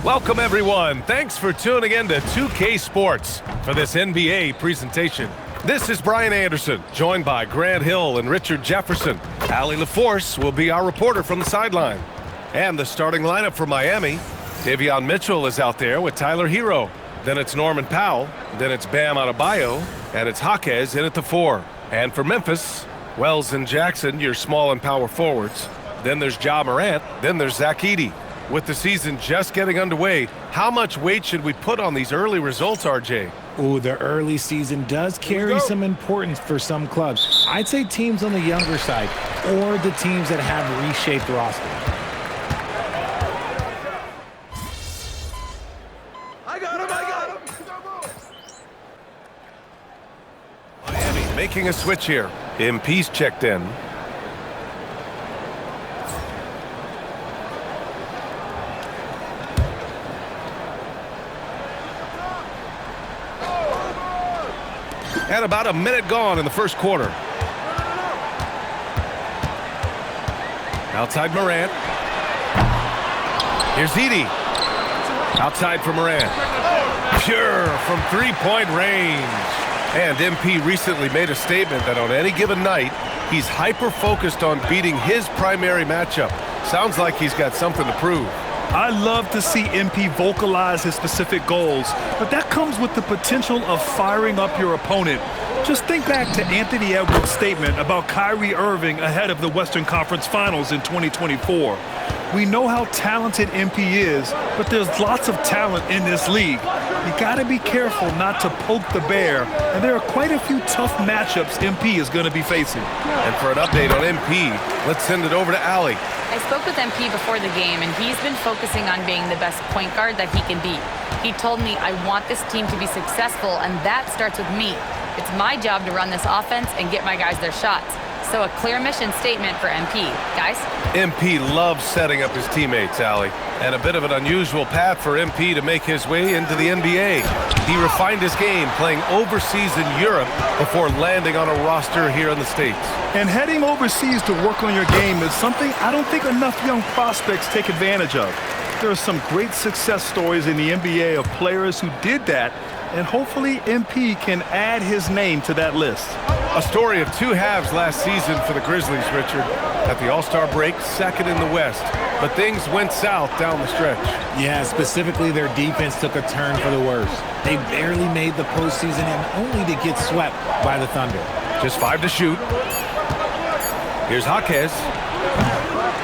Welcome, everyone. Thanks for tuning in to 2K Sports for this NBA presentation. This is Brian Anderson, joined by Grant Hill and Richard Jefferson. Allie LaForce will be our reporter from the sideline. And the starting lineup for Miami, Davion Mitchell is out there with Tyler Hero. Then it's Norman Powell. Then it's Bam Adebayo. And it's Jaquez in at the 4. And for Memphis, Wells and Jackson, your small and power forwards. Then there's Ja Morant. Then there's Zach Edey. With the season just getting underway, how much weight should we put on these early results, RJ? Oh, the early season does carry some importance for some clubs. I'd say teams on the younger side or the teams that have reshaped rosters. I got him! Miami making a switch here. MP's checked in. And about a minute gone in the first quarter. Outside Morant. Here's Edey. Outside for Morant. Pure from three-point range. And MP recently made a statement that on any given night, he's hyper-focused on beating his primary matchup. Sounds like he's got something to prove. I love to see MP vocalize his specific goals, but that comes with the potential of firing up your opponent. Just think back to Anthony Edwards' statement about Kyrie Irving ahead of the Western Conference Finals in 2024. We know how talented MP is, but there's lots of talent in this league. You got to be careful not to poke the bear, and there are quite a few tough matchups MP is going to be facing. And for an update on MP, let's send it over to Allie. I spoke with MP before the game, and he's been focusing on being the best point guard that he can be. He told me, I want this team to be successful, and that starts with me. It's my job to run this offense and get my guys their shots. So a clear mission statement for MP. Guys? MP loves setting up his teammates, Allie. And a bit of an unusual path for MP to make his way into the NBA. He refined his game playing overseas in Europe before landing on a roster here in the States. And heading overseas to work on your game is something I don't think enough young prospects take advantage of. There are some great success stories in the NBA of players who did that, and hopefully MP can add his name to that list. A story of two halves last season for the Grizzlies, Richard. At the All-Star break, second in the West. But things went south down the stretch. Yeah, specifically their defense took a turn for the worse. They barely made the postseason and only to get swept by the Thunder. Just 5 to shoot. Here's Jaquez.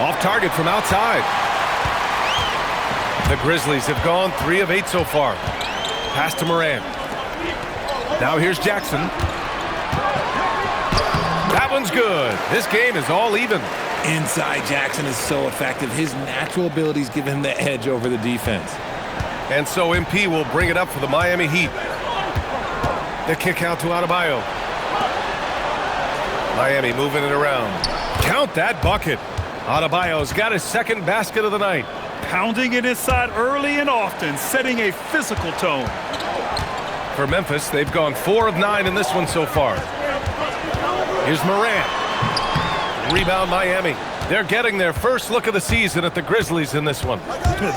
Off target from outside. The Grizzlies have gone 3 of 8 so far. Pass to Morant. Now here's Jackson. That one's good. This game is all even. Inside Jackson is so effective. His natural abilities give him the edge over the defense. And so MP will bring it up for the Miami Heat. The kick out to Adebayo. Miami moving it around. Count that bucket. Adebayo's got his second basket of the night. Pounding it inside early and often, setting a physical tone. For Memphis, they've gone 4 of 9 in this one so far. Here's Morant. Rebound Miami. They're getting their first look of the season at the Grizzlies in this one.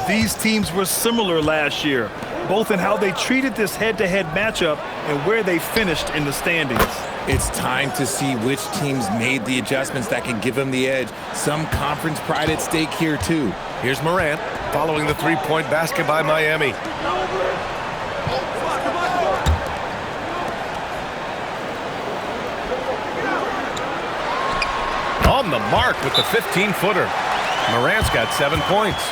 These teams were similar last year, both in how they treated this head-to-head matchup and where they finished in the standings. It's time to see which teams made the adjustments that can give them the edge. Some conference pride at stake here, too. Here's Morant following the three-point basket by Miami. On the mark with the 15-footer. Morant's got 7 points.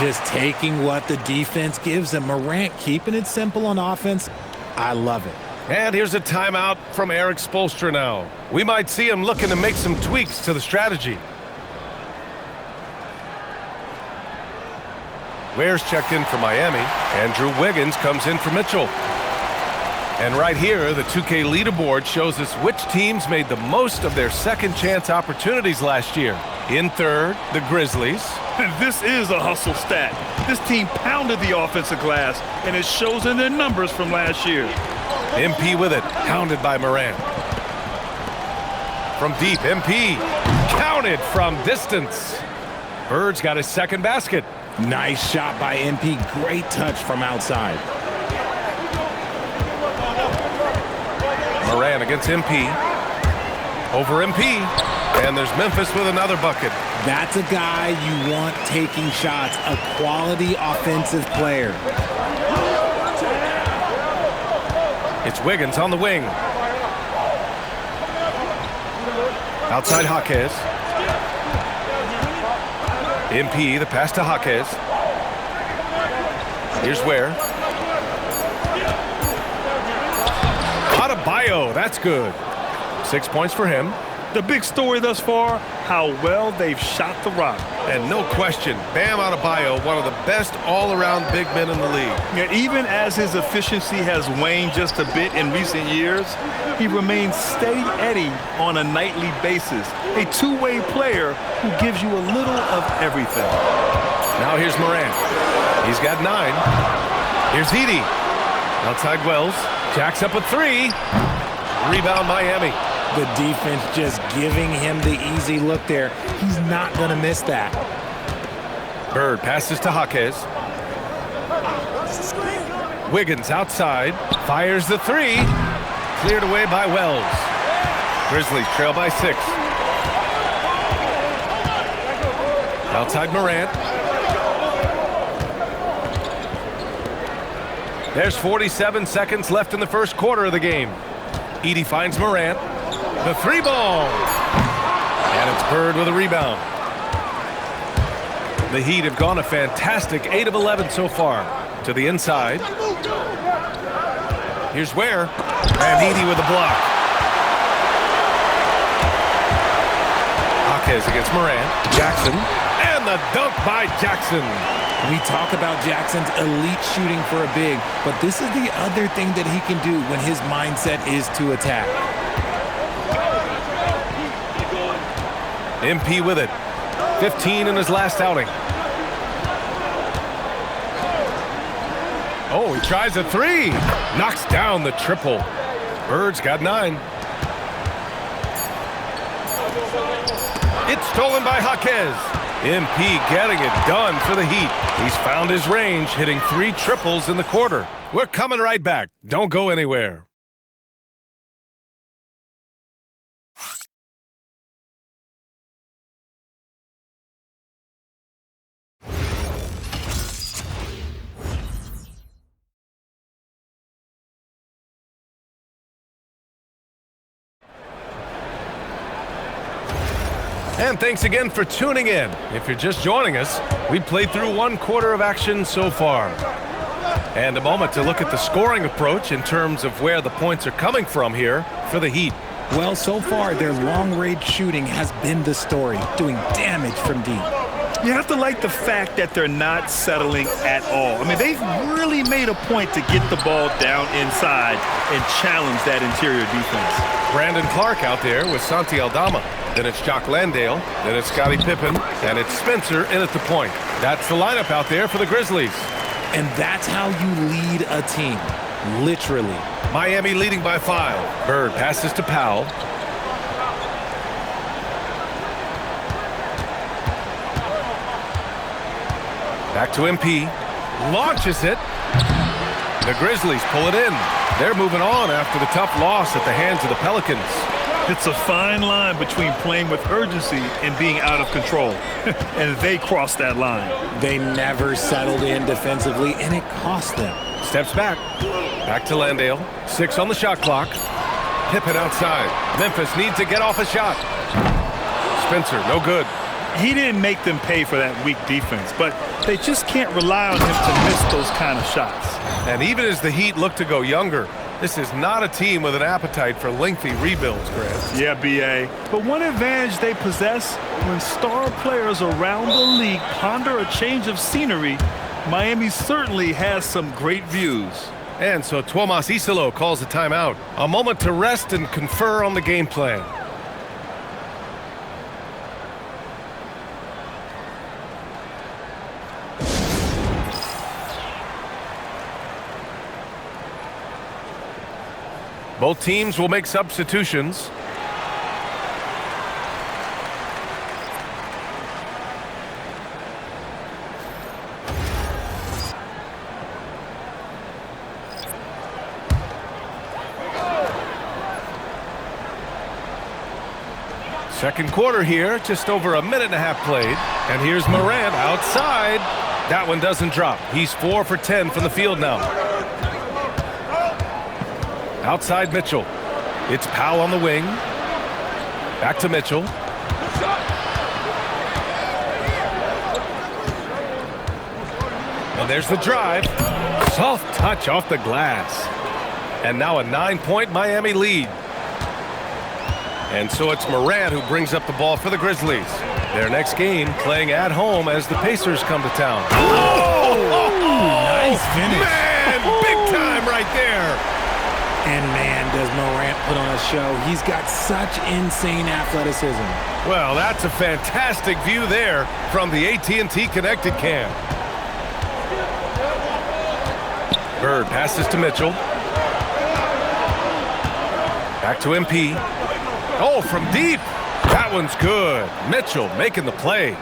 Just taking what the defense gives him. Morant keeping it simple on offense. I love it. And here's a timeout from Eric Spoelstra now. We might see him looking to make some tweaks to the strategy. Ware's checked in for Miami. Andrew Wiggins comes in for Mitchell. And right here, the 2K leaderboard shows us which teams made the most of their second chance opportunities last year. In third, the Grizzlies. And this is a hustle stat. This team pounded the offensive glass, and it shows in their numbers from last year. MP with it, pounded by Morant. From deep, MP counted from distance. Bird's got his second basket. Nice shot by MP. Great touch from outside. Moran against MP. Over MP. And there's Memphis with another bucket. That's a guy you want taking shots. A quality offensive player. It's Wiggins on the wing. Outside Jaquez. MP, the pass to Jaquez. Here's where. Adebayo, that's good. 6 points for him. The big story thus far, how well they've shot the rock. And no question, Bam Adebayo, one of the best all-around big men in the league. Yeah, even as his efficiency has waned just a bit in recent years, he remains steady Eddie on a nightly basis. A two-way player who gives you a little of everything. Now here's Moran. He's got 9. Here's Edey. Outside Wells. Jacks up a 3. Rebound Miami. The defense just giving him the easy look there. He's not going to miss that. Bird passes to Jaquez. Wiggins outside. Fires the 3. Cleared away by Wells. Grizzlies trail by 6. Outside Morant. There's 47 seconds left in the first quarter of the game. Edey finds Morant. The 3 ball. And it's Bird with a rebound. The Heat have gone a fantastic 8 of 11 so far. To the inside. Here's where. And Edey with a block. Jaquez against Morant. Jackson. And the dunk by Jackson. We talk about Jackson's elite shooting for a big, but this is the other thing that he can do when his mindset is to attack. MP with it. 15 in his last outing. Oh, he tries a 3. Knocks down the triple. Bird's got 9. It's stolen by Jaquez. MP getting it done for the Heat. He's found his range, hitting 3 triples in the quarter. We're coming right back. Don't go anywhere. And thanks again for tuning in. If you're just joining us, we played through 1 quarter of action so far. And a moment to look at the scoring approach in terms of where the points are coming from here for the Heat. Well, so far, their long-range shooting has been the story, doing damage from deep. You have to like the fact that they're not settling at all. I mean, they've really made a point to get the ball down inside and challenge that interior defense. Brandon Clark out there with Santi Aldama. Then it's Jock Landale. Then it's Scottie Pippen. And it's Spencer in at the point. That's the lineup out there for the Grizzlies. And that's how you lead a team, literally. Miami leading by 5. Bird passes to Powell. Back to MP. Launches it. The Grizzlies pull it in. They're moving on after the tough loss at the hands of the Pelicans. It's a fine line between playing with urgency and being out of control. And they crossed that line. They never settled in defensively, and it cost them. Steps back. Back to Landale. 6 on the shot clock. Pippen outside. Memphis needs to get off a shot. Spencer, no good. He didn't make them pay for that weak defense, but they just can't rely on him to miss those kind of shots. And even as the Heat look to go younger, this is not a team with an appetite for lengthy rebuilds, Grant. Yeah, B.A. But one advantage they possess, when star players around the league ponder a change of scenery, Miami certainly has some great views. And so Tuomas Isalo calls a timeout. A moment to rest and confer on the game plan. Both teams will make substitutions. Second quarter here, just over a minute and a half played. And here's Morant outside. That one doesn't drop. He's 4 for 10 from the field now. Outside Mitchell. It's Powell on the wing. Back to Mitchell. And there's the drive. Soft touch off the glass. And now a 9-point Miami lead. And so it's Morant who brings up the ball for the Grizzlies. Their next game playing at home as the Pacers come to town. Nice finish. Man, big time right there. And man, does Morant put on a show. He's got such insane athleticism. Well, that's a fantastic view there from the AT&T Connected Cam. Bird passes to Mitchell. Back to MP. Oh, from deep. That one's good. Mitchell making the play.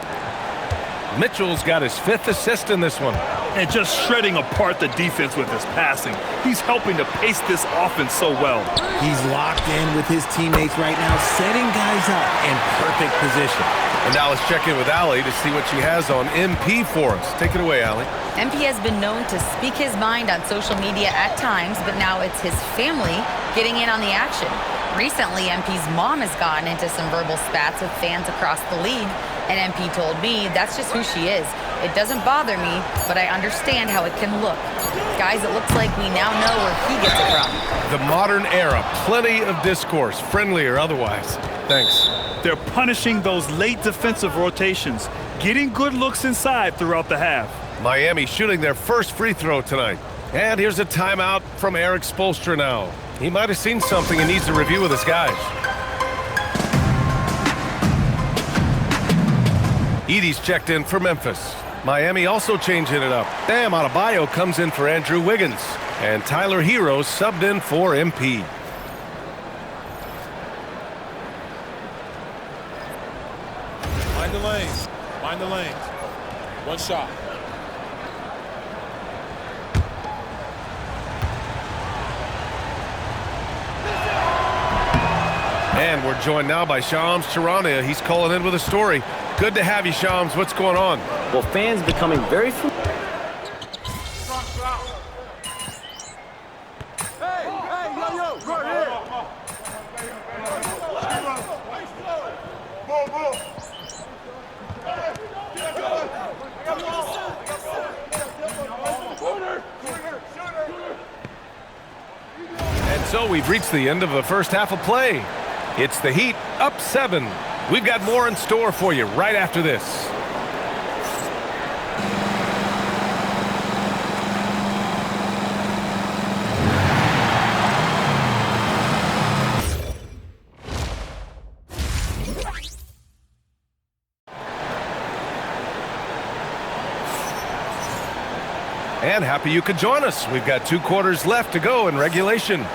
Mitchell's got his 5th assist in this one. And just shredding apart the defense with his passing. He's helping to pace this offense so well. He's locked in with his teammates right now, setting guys up in perfect position. And now let's check in with Allie to see what she has on MP for us. Take it away, Allie. MP has been known to speak his mind on social media at times, but now it's his family getting in on the action. Recently, MP's mom has gotten into some verbal spats with fans across the league, and MP told me that's just who she is. It doesn't bother me, but I understand how it can look. Guys, it looks like we now know where he gets it from. The modern era, plenty of discourse, friendly or otherwise. Thanks. They're punishing those late defensive rotations, getting good looks inside throughout the half. Miami shooting their first free throw tonight. And here's a timeout from Eric Spoelstra now. He might have seen something and needs to review with his guys. Edie's checked in for Memphis. Miami also changing it up. Bam Adebayo comes in for Andrew Wiggins. And Tyler Hero subbed in for MP. Mind the lanes. Mind the lanes. One shot. And we're joined now by Shams Charania. He's calling in with a story. Good to have you, Shams. What's going on? Well, fans becoming very familiar. And so we've reached the end of the first half of play. It's the Heat up 7. We've got more in store for you right after this. And happy you could join us. We've got 2 quarters left to go in regulation.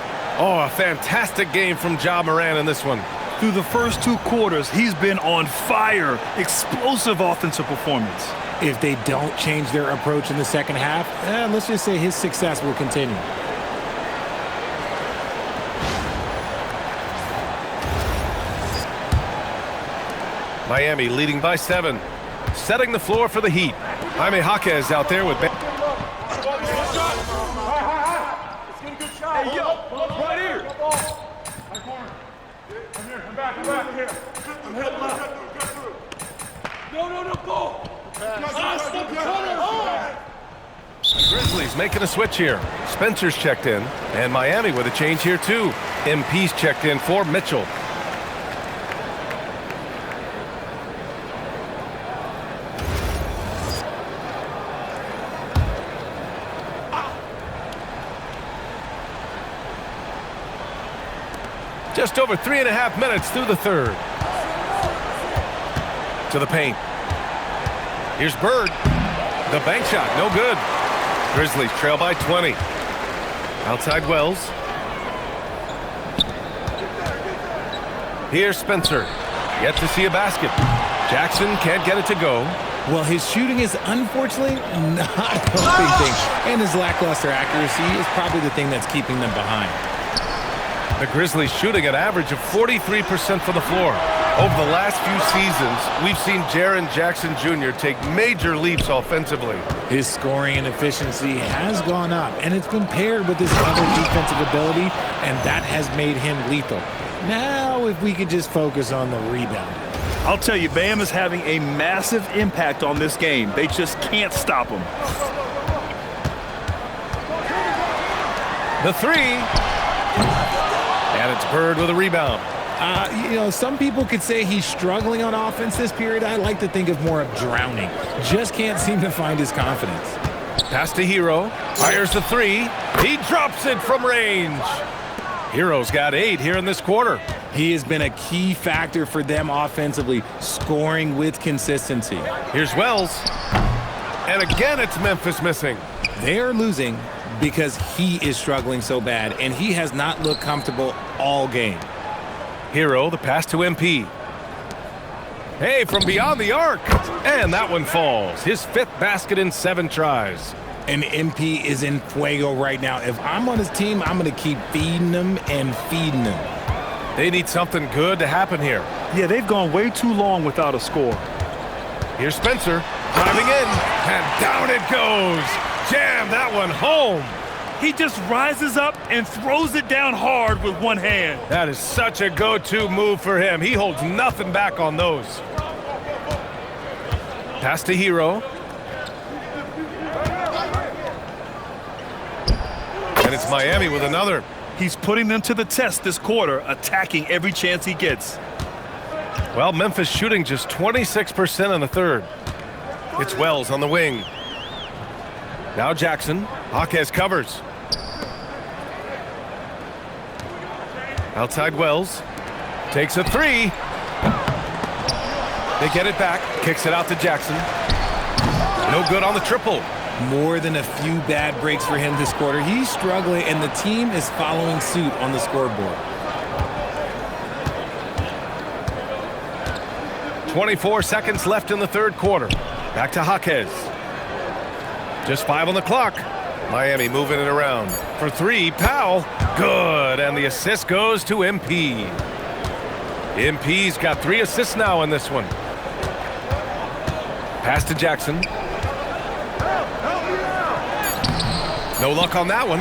Oh, a fantastic game from Ja Morant in this one. Through the first 2 quarters, he's been on fire. Explosive offensive performance. If they don't change their approach in the second half, let's just say his success will continue. Miami leading by 7. Setting the floor for the Heat. Jaime Jaquez out there with... Hey, yo, right here. I'm back here. I'm heading left. No, go. Grizzlies making a switch here. Spencer's checked in. And Miami with a change here too. MP's checked in for Mitchell. Just over 3.5 minutes through the third. To the paint. Here's Bird. The bank shot, no good. Grizzlies trail by 20. Outside Wells. Here's Spencer. Yet to see a basket. Jackson can't get it to go. Well, his shooting is unfortunately not helping things. And his lackluster accuracy is probably the thing that's keeping them behind. The Grizzlies shooting an average of 43% from the floor. Over the last few seasons, we've seen Jaren Jackson Jr. take major leaps offensively. His scoring and efficiency has gone up, and it's been paired with his other defensive ability, and that has made him lethal. Now, if we could just focus on the rebound. I'll tell you, Bam is having a massive impact on this game. They just can't stop him. The three. And it's Bird with a rebound. Some people could say he's struggling on offense this period. I like to think of more of drowning. Just can't seem to find his confidence. Pass to Hero. Fires the three. He drops it from range. Hero's got 8 here in this quarter. He has been a key factor for them offensively, scoring with consistency. Here's Wells. And again, it's Memphis missing. They're losing because he is struggling so bad, and he has not looked comfortable all game. Hero, the pass to MP. Hey, from beyond the arc. And that one falls. His 5th basket in 7 tries. And MP is in fuego right now. If I'm on his team, I'm going to keep feeding him and feeding him. They need something good to happen here. Yeah, they've gone way too long without a score. Here's Spencer driving in, and down it goes. Jam that one home. He just rises up and throws it down hard with one hand. That is such a go-to move for him. He holds nothing back on those. Pass to Hero. And it's Miami with another. He's putting them to the test this quarter, attacking every chance he gets. Well, Memphis shooting just 26% in the third. It's Wells on the wing. Now Jackson. Jaquez covers. Outside Wells. Takes a three. They get it back. Kicks it out to Jackson. No good on the triple. More than a few bad breaks for him this quarter. He's struggling, and the team is following suit on the scoreboard. 24 seconds left in the third quarter. Back to Jaquez. Just 5 on the clock. Miami moving it around. For 3, Powell. Good, and the assist goes to MP. MP's got 3 assists now in this one. Pass to Jackson. No luck on that one.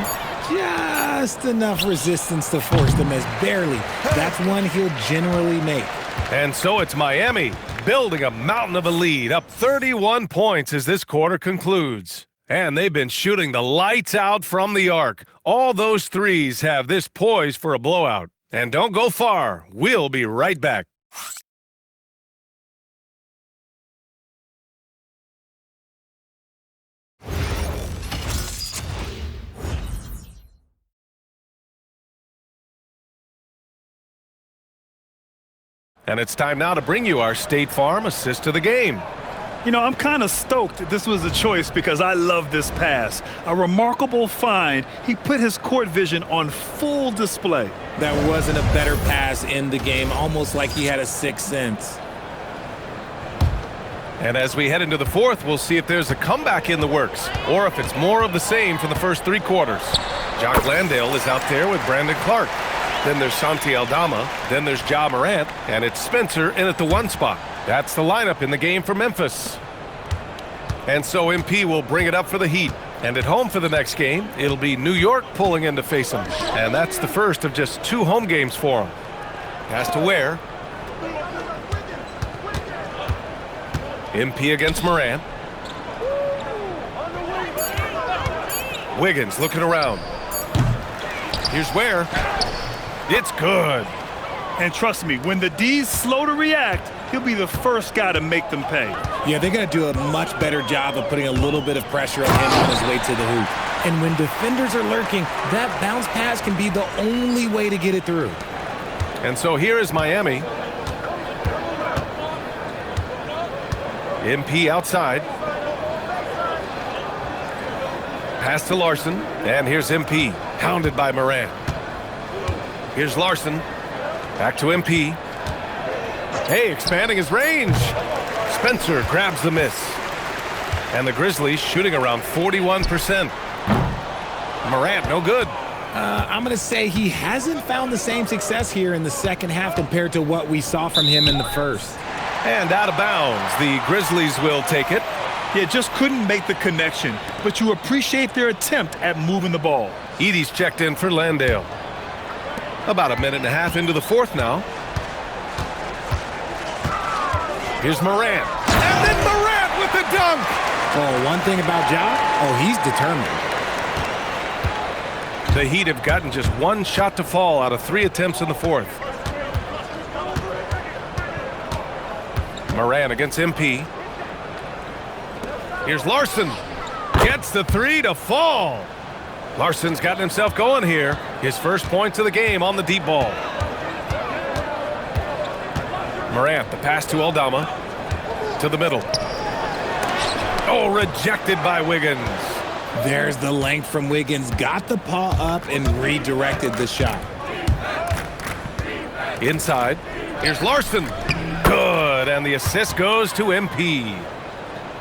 Just enough resistance to force the miss. Barely. That's one he'll generally make. And so it's Miami building a mountain of a lead, up 31 points as this quarter concludes. And they've been shooting the lights out from the arc. All those threes have this poised for a blowout. And don't go far. We'll be right back. And it's time now to bring you our State Farm assist of the game. You know, I'm kind of stoked this was a choice because I love this pass. A remarkable find. He put his court vision on full display. That wasn't a better pass in the game, almost like he had a sixth sense. And as we head into the fourth, we'll see if there's a comeback in the works or if it's more of the same from the first 3 quarters. Jock Landale is out there with Brandon Clark. Then there's Santi Aldama. Then there's Ja Morant. And it's Spencer in at the 1 spot. That's the lineup in the game for Memphis. And so MP will bring it up for the Heat. And at home for the next game, it'll be New York pulling in to face them. And that's the first of just 2 home games for them. Pass to Ware. MP against Morant. Wiggins looking around. Here's Ware. It's good. And trust me, when the D's slow to react, he'll be the first guy to make them pay. Yeah, they're going to do a much better job of putting a little bit of pressure on him on his way to the hoop. And when defenders are lurking, that bounce pass can be the only way to get it through. And so here is Miami. MP outside. Pass to Larson. And here's MP, hounded by Morant. Here's Larson. Back to MP. Hey, expanding his range. Spencer grabs the miss. And the Grizzlies shooting around 41%. Morant, no good. I'm going to say he hasn't found the same success here in the second half compared to what we saw from him in the first. And out of bounds, the Grizzlies will take it. Yeah, just couldn't make the connection, but you appreciate their attempt at moving the ball. Edey's checked in for Landale. About a minute and a half into the fourth now. Here's Morant. And then Morant with the dunk! Oh, one thing about Ja, he's determined. The Heat have gotten just one shot to fall out of 3 attempts in the fourth. Morant against MP. Here's Larson. Gets the 3 to fall. Larson's gotten himself going here. His first points of the game on the deep ball. Morant, the pass to Aldama. To the middle. Oh, rejected by Wiggins. There's the length from Wiggins. Got the paw up and redirected the shot. Inside. Here's Larson. Good. And the assist goes to MP.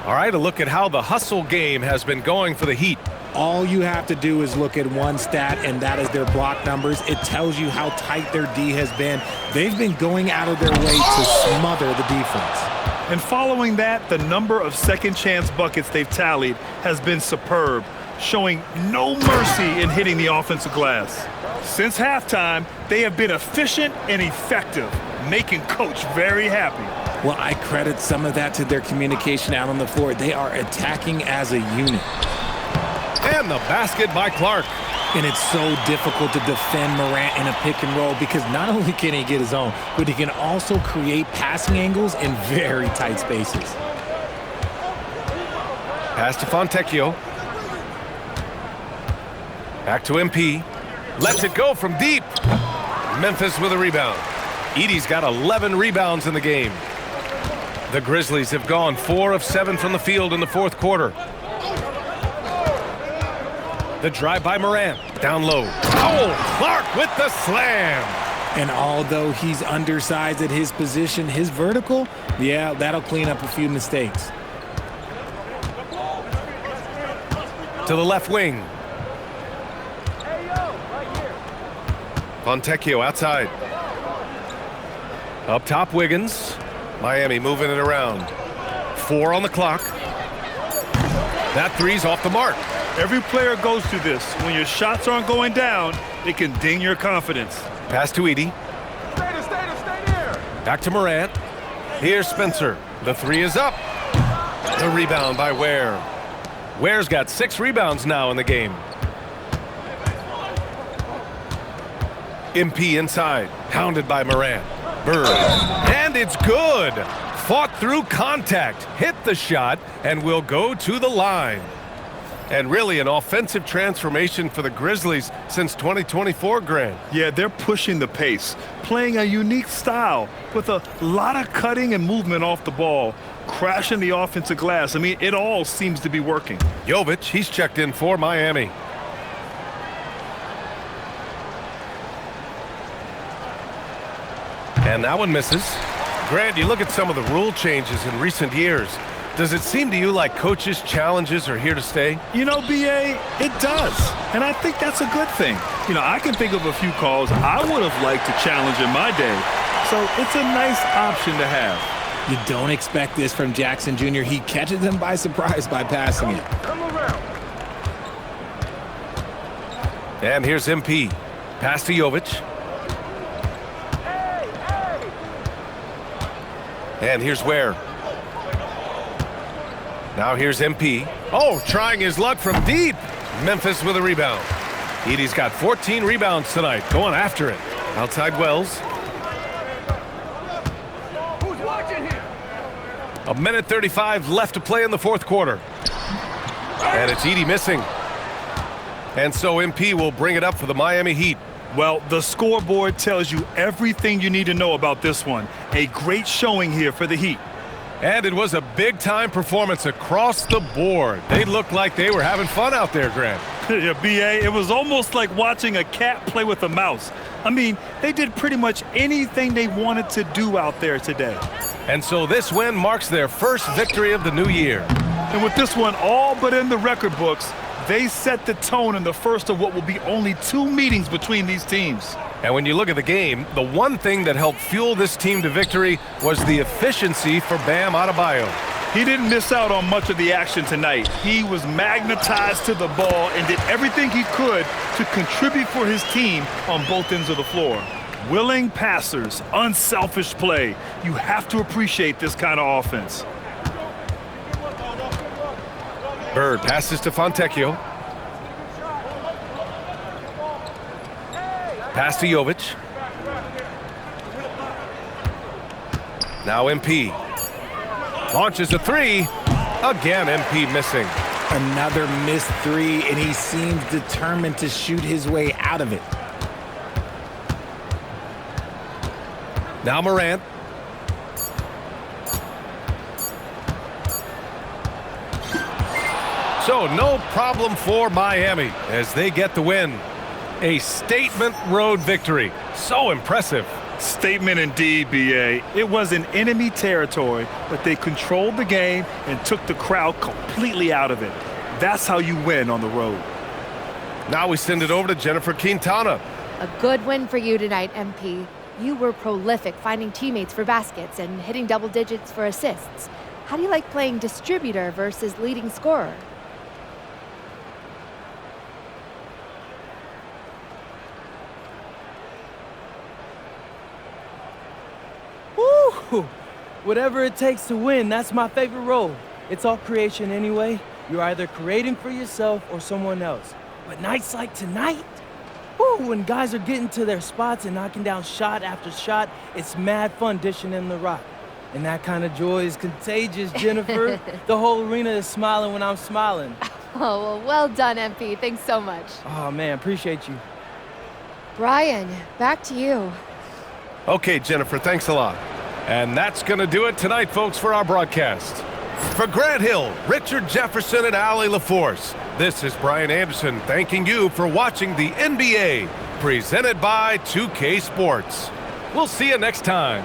All right, a look at how the hustle game has been going for the Heat. All you have to do is look at one stat, and that is their block numbers. It tells you how tight their D has been. They've been going out of their way to smother the defense. And following that, the number of second chance buckets they've tallied has been superb, showing no mercy in hitting the offensive glass. Since halftime, they have been efficient and effective, making Coach very happy. Well, I credit some of that to their communication out on the floor. They are attacking as a unit. And the basket by Clark. And it's so difficult to defend Morant in a pick and roll because not only can he get his own, but he can also create passing angles in very tight spaces. Pass to Fontecchio. Back to MP. Lets it go from deep. Memphis with a rebound. Edey's got 11 rebounds in the game. The Grizzlies have gone 4 of 7 from the field in the fourth quarter. The drive by Morant. Down low. Oh, Clark with the slam. And although he's undersized at his position, his vertical, yeah, that'll clean up a few mistakes. To the left wing. Fontecchio outside. Up top, Wiggins. Miami moving it around. 4 on the clock. That 3's off the mark. Every player goes through this. When your shots aren't going down, it can ding your confidence. Pass to Edey. Stay there. Back to Morant. Here's Spencer. The 3 is up. The rebound by Ware. Ware's got 6 rebounds now in the game. MP inside. Hounded by Morant. Bird. And it's good. Fought through contact. Hit the shot and will go to the line. And really an offensive transformation for the Grizzlies since 2024, Grant. Yeah, they're pushing the pace, playing a unique style with a lot of cutting and movement off the ball, crashing the offensive glass. I mean, it all seems to be working. Jovic, he's checked in for Miami. And that one misses. Grant, you look at some of the rule changes in recent years. Does it seem to you like coaches' challenges are here to stay? You know, B.A., it does. And I think that's a good thing. You know, I can think of a few calls I would have liked to challenge in my day. So it's a nice option to have. You don't expect this from Jackson Jr. He catches them by surprise by passing it. Come around. And here's MP. Pass to Jovic. And here's Ware. Now here's MP. Oh, trying his luck from deep. Memphis with a rebound. Edey's got 14 rebounds tonight, going after it. Outside Wells. Who's watching here? A minute 35 left to play in the fourth quarter. And it's Edey missing. And so MP will bring it up for the Miami Heat. Well, the scoreboard tells you everything you need to know about this one. A great showing here for the Heat. And it was a big-time performance across the board. They looked like they were having fun out there, Grant. Yeah, B.A., it was almost like watching a cat play with a mouse. I mean, they did pretty much anything they wanted to do out there today. And so this win marks their first victory of the new year. And with this one all but in the record books, They set the tone in the first of what will be only 2 meetings between these teams. And when you look at the game, the one thing that helped fuel this team to victory was the efficiency for Bam Adebayo. He didn't miss out on much of the action tonight. He was magnetized to the ball and did everything he could to contribute for his team on both ends of the floor. Willing passers, unselfish play. You have to appreciate this kind of offense. Bird passes to Fontecchio. Pass to Jovic. Now MP. Launches a 3. Again, MP missing. Another missed 3, and he seems determined to shoot his way out of it. Now Morant. So no problem for Miami as they get the win. A statement road victory. So impressive. Statement indeed, B.A. It was in enemy territory, but they controlled the game and took the crowd completely out of it. That's how you win on the road. Now we send it over to Jennifer Quintana. A good win for you tonight, MP. You were prolific finding teammates for baskets and hitting double digits for assists. How do you like playing distributor versus leading scorer? Woo! Whatever it takes to win, that's my favorite role. It's all creation anyway. You're either creating for yourself or someone else. But nights like tonight, when guys are getting to their spots and knocking down shot after shot, it's mad fun dishing in the rock. And that kind of joy is contagious, Jennifer. The whole arena is smiling when I'm smiling. Oh, well done, MP. Thanks so much. Oh, man, appreciate you. Brian, back to you. Okay, Jennifer, thanks a lot. And that's going to do it tonight, folks, for our broadcast. For Grant Hill, Richard Jefferson, and Allie LaForce, this is Brian Anderson thanking you for watching the NBA, presented by 2K Sports. We'll see you next time.